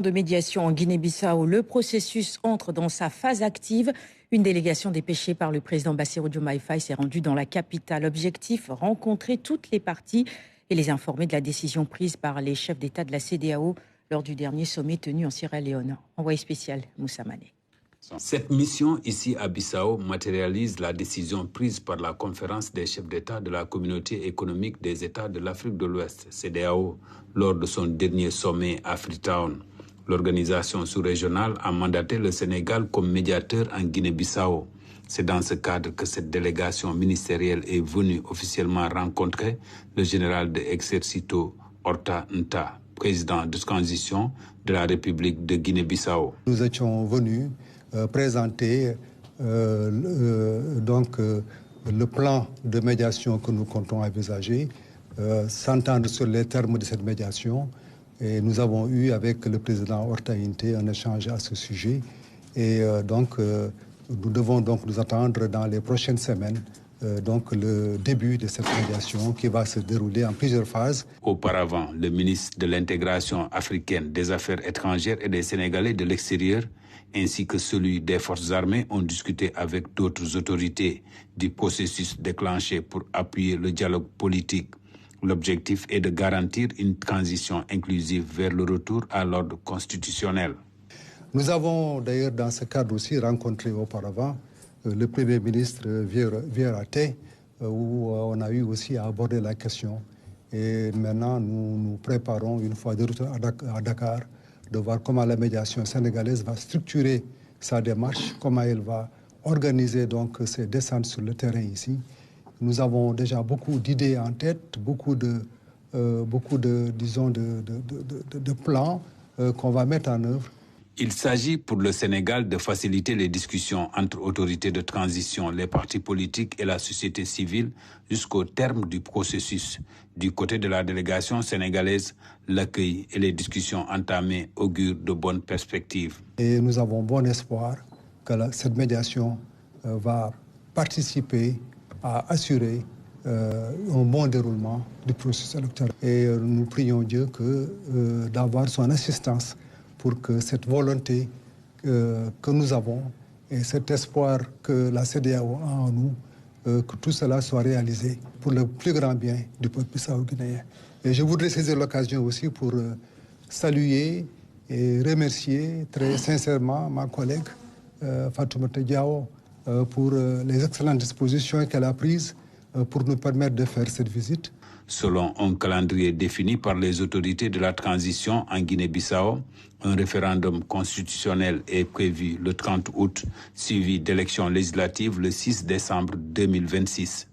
De médiation en Guinée-Bissau, le processus entre dans sa phase active. Une délégation dépêchée par le président Bassirou Diomaye Faye s'est rendue dans la capitale. Objectif, rencontrer toutes les parties et les informer de la décision prise par les chefs d'État de la CEDEAO lors du dernier sommet tenu en Sierra Leone. Envoyé spécial, Moussa Mané. Cette mission ici à Bissau matérialise la décision prise par la conférence des chefs d'État de la communauté économique des États de l'Afrique de l'Ouest, CEDEAO, lors de son dernier sommet à Freetown. L'organisation sous-régionale a mandaté le Sénégal comme médiateur en Guinée-Bissau. C'est dans ce cadre que cette délégation ministérielle est venue officiellement rencontrer le général de Exército Horta Nta, président de transition de la République de Guinée-Bissau. Nous étions venus présenter le plan de médiation que nous comptons envisager, s'entendre sur les termes de cette médiation. Et nous avons eu avec le président Horta Nta un échange à ce sujet. Et nous devons donc nous attendre dans les prochaines semaines le début de cette médiation qui va se dérouler en plusieurs phases. Auparavant, le ministre de l'intégration africaine, des affaires étrangères et des Sénégalais de l'extérieur, ainsi que celui des forces armées, ont discuté avec d'autres autorités du processus déclenché pour appuyer le dialogue politique. L'objectif est de garantir une transition inclusive vers le retour à l'ordre constitutionnel. Nous avons d'ailleurs dans ce cadre aussi rencontré auparavant le Premier ministre Vieira Té, où on a eu aussi à aborder la question. Et maintenant, nous nous préparons, une fois de retour à Dakar, de voir comment la médiation sénégalaise va structurer sa démarche, comment elle va organiser donc ses descentes sur le terrain ici. Nous avons déjà beaucoup d'idées en tête, beaucoup de plans qu'on va mettre en œuvre. Il s'agit pour le Sénégal de faciliter les discussions entre autorités de transition, les partis politiques et la société civile jusqu'au terme du processus. Du côté de la délégation sénégalaise, l'accueil et les discussions entamées augurent de bonnes perspectives. Et nous avons bon espoir que cette médiation va participer à assurer un bon déroulement du processus électoral. Et nous prions Dieu d'avoir son assistance pour que cette volonté que nous avons et cet espoir que la CEDEAO a en nous, que tout cela soit réalisé pour le plus grand bien du peuple bissau-guinéen. Et je voudrais saisir l'occasion aussi pour saluer et remercier très sincèrement ma collègue Fatoumata Diao pour les excellentes dispositions qu'elle a prises pour nous permettre de faire cette visite. Selon un calendrier défini par les autorités de la transition en Guinée-Bissau, un référendum constitutionnel est prévu le 30 août, suivi d'élections législatives le 6 décembre 2026.